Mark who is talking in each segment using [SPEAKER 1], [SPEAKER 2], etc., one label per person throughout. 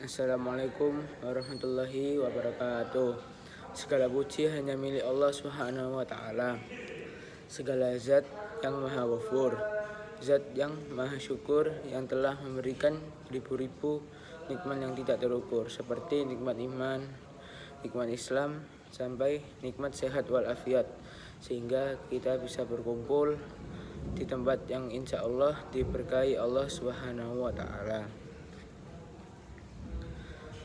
[SPEAKER 1] Assalamualaikum warahmatullahi wabarakatuh. Segala puji hanya milik Allah Subhanahu wa taala. Segala zat yang maha ghafur, zat yang maha syukur, yang telah memberikan ribu-ribu nikmat yang tidak terukur, seperti nikmat iman, nikmat Islam, sampai nikmat sehat walafiat, sehingga kita bisa berkumpul di tempat yang insya Allah diberkahi Allah Subhanahu wa taala.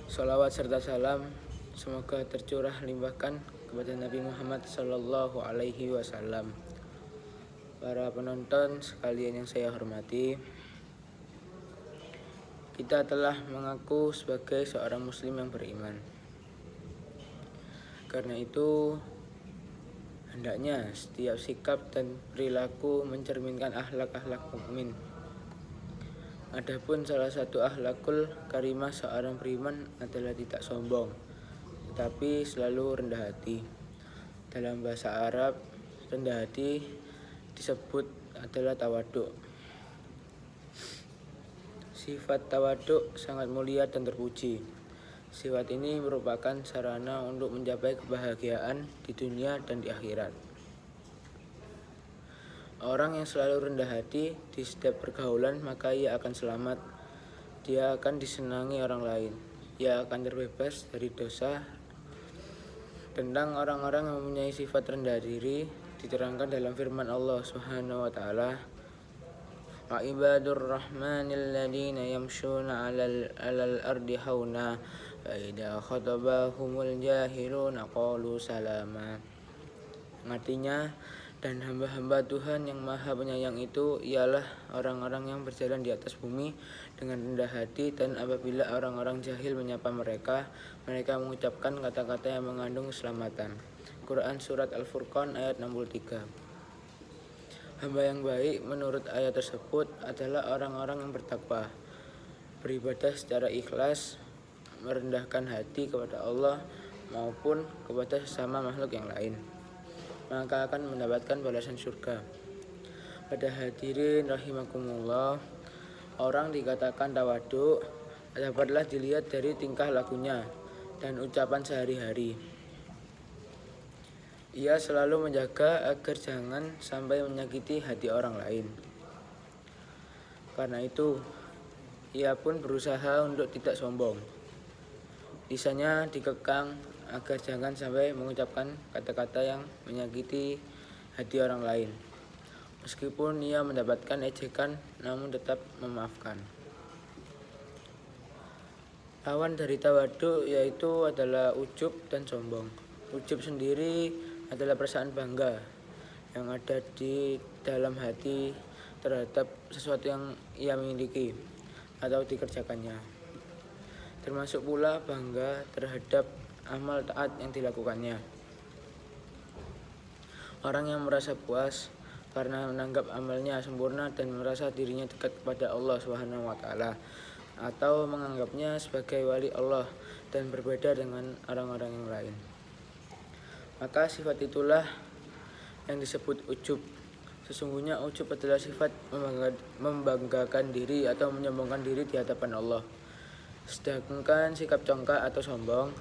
[SPEAKER 1] Salawat serta salam semoga tercurah limpahkan kepada Nabi Muhammad Sallallahu Alaihi Wasallam. Para penonton sekalian yang saya hormati, kita telah mengaku sebagai seorang muslim yang beriman. Karena itu, hendaknya setiap sikap dan perilaku mencerminkan akhlak-akhlak mukmin. Adapun salah satu akhlakul karimah seorang beriman adalah tidak sombong, tetapi selalu rendah hati. Dalam bahasa Arab, rendah hati disebut adalah tawaduk. Sifat tawaduk sangat mulia dan terpuji. Sifat ini merupakan sarana untuk mencapai kebahagiaan di dunia dan di akhirat. Orang yang selalu rendah hati di setiap pergaulan, maka ia akan selamat. Dia akan disenangi orang lain. Ia akan terbebas dari dosa. Tentang orang-orang yang mempunyai sifat rendah diri diterangkan dalam firman Allah Subhanahu wa taala, "Wa ibadur rahmanil ladzina yamshuna 'alal ardi hauna wa idza khatabahumul jahiluna qalu salama." Artinya, dan hamba-hamba Tuhan yang maha penyayang itu ialah orang-orang yang berjalan di atas bumi dengan rendah hati, dan apabila orang-orang jahil menyapa mereka, mereka mengucapkan kata-kata yang mengandung keselamatan. Quran Surat Al-Furqan ayat 63. Hamba yang baik menurut ayat tersebut adalah orang-orang yang bertakwa, beribadah secara ikhlas, merendahkan hati kepada Allah maupun kepada sesama makhluk yang lain, maka akan mendapatkan balasan surga. Pada hadirin rahimakumullah, orang dikatakan tawaduk dapatlah dilihat dari tingkah lakunya dan ucapan sehari-hari. Ia selalu menjaga agar jangan sampai menyakiti hati orang lain. Karena itu, ia pun berusaha untuk tidak sombong. Lisannya dikekang agar jangan sampai mengucapkan kata-kata yang menyakiti hati orang lain. Meskipun ia mendapatkan ejekan, namun tetap memaafkan. Lawan dari tawaduk yaitu adalah ujub dan sombong. Ujub sendiri adalah perasaan bangga yang ada di dalam hati terhadap sesuatu yang ia miliki atau dikerjakannya. Termasuk pula bangga terhadap amal taat yang dilakukannya. Orang yang merasa puas karena menganggap amalnya sempurna dan merasa dirinya dekat kepada Allah Subhanahu wa taala, atau menganggapnya sebagai wali Allah dan berbeda dengan orang-orang yang lain. Maka sifat itulah yang disebut ujub. Sesungguhnya ujub adalah sifat membanggakan diri atau menyombongkan diri di hadapan Allah. Sedangkan sikap congkak atau sombong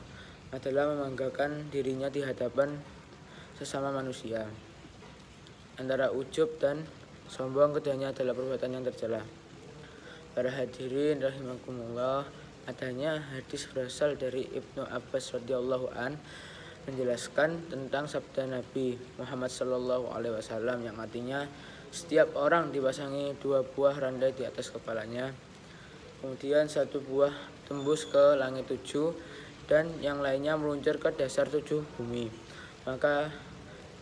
[SPEAKER 1] adalah membanggakan dirinya di hadapan sesama manusia. Antara ujub dan sombong keduanya adalah perbuatan yang tercela. Para hadirin rahimakumullah, adanya hadis berasal dari Ibnu Abbas radhiyallahu an menjelaskan tentang sabda Nabi Muhammad sallallahu alaihi wasallam yang artinya, setiap orang dipasangi 2 buah rantai di atas kepalanya, kemudian 1 buah tembus ke langit 7 dan yang lainnya meluncur ke dasar 7 bumi. Maka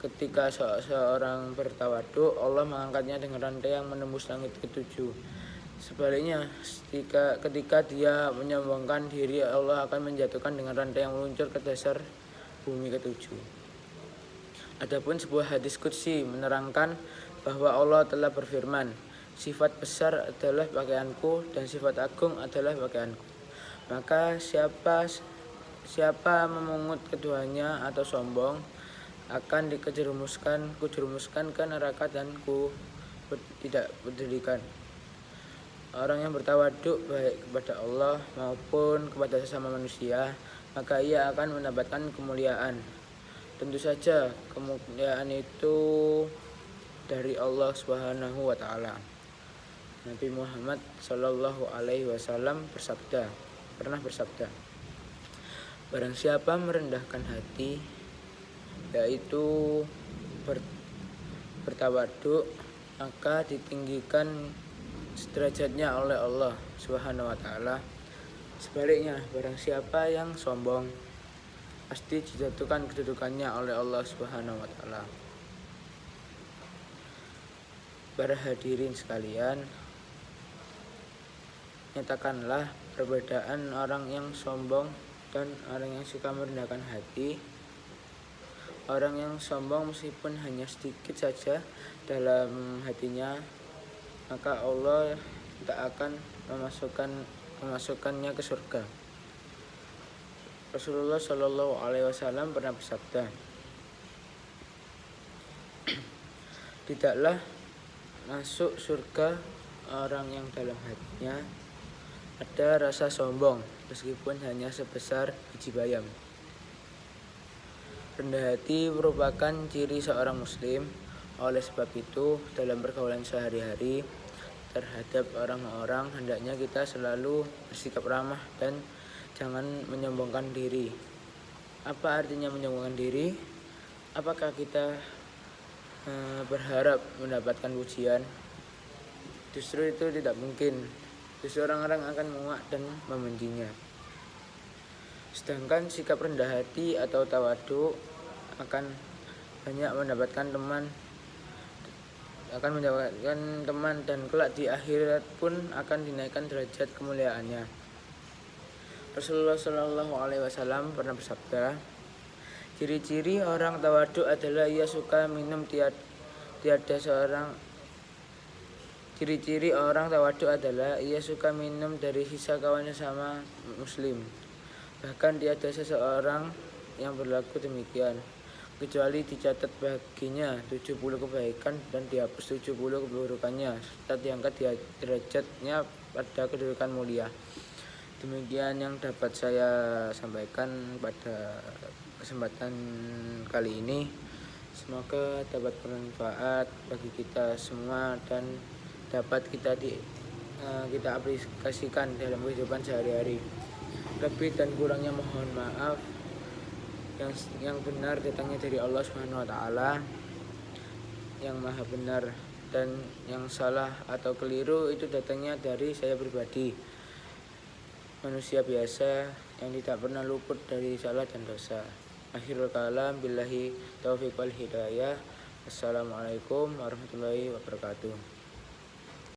[SPEAKER 1] ketika seorang bertawaduk, Allah mengangkatnya dengan rantai yang menembus langit ke-7. Sebaliknya, ketika dia menyombongkan diri, Allah akan menjatuhkan dengan rantai yang meluncur ke dasar bumi ke-7. Adapun sebuah hadis qudsi menerangkan bahwa Allah telah berfirman, "Sifat besar adalah pakaianku dan sifat agung adalah pakaianku." Maka siapa memungut keduanya atau sombong akan kujerumuskan ke neraka dan tidak berdirikan. Orang yang bertawaduk baik kepada Allah maupun kepada sesama manusia, maka ia akan mendapatkan kemuliaan. Tentu saja kemuliaan itu dari Allah Subhanahu wa taala. Nabi Muhammad Shallallahu alaihi wasallam pernah bersabda, barang siapa merendahkan hati, yaitu bertawaduk, maka ditinggikan derajatnya oleh Allah Subhanahu wa taala. Sebaliknya, barang siapa yang sombong, pasti dijatuhkan kedudukannya oleh Allah Subhanahu wa taala. Para hadirin sekalian, nyatakanlah perbedaan orang yang sombong dan orang yang suka merendahkan hati. Orang yang sombong meskipun hanya sedikit saja dalam hatinya, maka Allah tak akan memasukkannya ke surga. Rasulullah Shallallahu alaihi wasallam pernah bersabda, tidaklah masuk surga orang yang dalam hatinya ada rasa sombong meskipun hanya sebesar biji bayam. Rendah hati merupakan ciri seorang muslim. Oleh sebab itu, dalam pergaulan sehari-hari terhadap orang-orang, hendaknya kita selalu bersikap ramah dan jangan menyombongkan diri. Apa artinya menyombongkan diri? Apakah kita berharap mendapatkan pujian? Justru itu tidak mungkin. Justru orang-orang akan menguak dan membencinya. Sedangkan sikap rendah hati atau tawaduk akan mendapatkan teman dan kelak di akhirat pun akan dinaikkan derajat kemuliaannya. Rasulullah Shallallahu alaihi wasallam pernah bersabda, ciri-ciri orang tawaduk adalah ia suka minum Ciri-ciri orang tawaduk adalah ia suka minum dari sisa kawannya sama muslim. Bahkan tiada seseorang yang berlaku demikian, kecuali dicatat baginya 70 kebaikan dan dihapus 70 keburukannya, serta diangkat derajatnya pada kedudukan mulia. Demikian yang dapat saya sampaikan pada kesempatan kali ini. Semoga dapat bermanfaat bagi kita semua dan dapat kita aplikasikan dalam kehidupan sehari-hari. Lebih dan kurangnya mohon maaf. Yang benar datangnya dari Allah Subhanahu wa taala yang maha benar, dan yang salah atau keliru itu datangnya dari saya pribadi, manusia biasa yang tidak pernah luput dari salah dan dosa. Akhirul kalam, billahi taufiq wal hidayah. Assalamualaikum warahmatullahi wabarakatuh.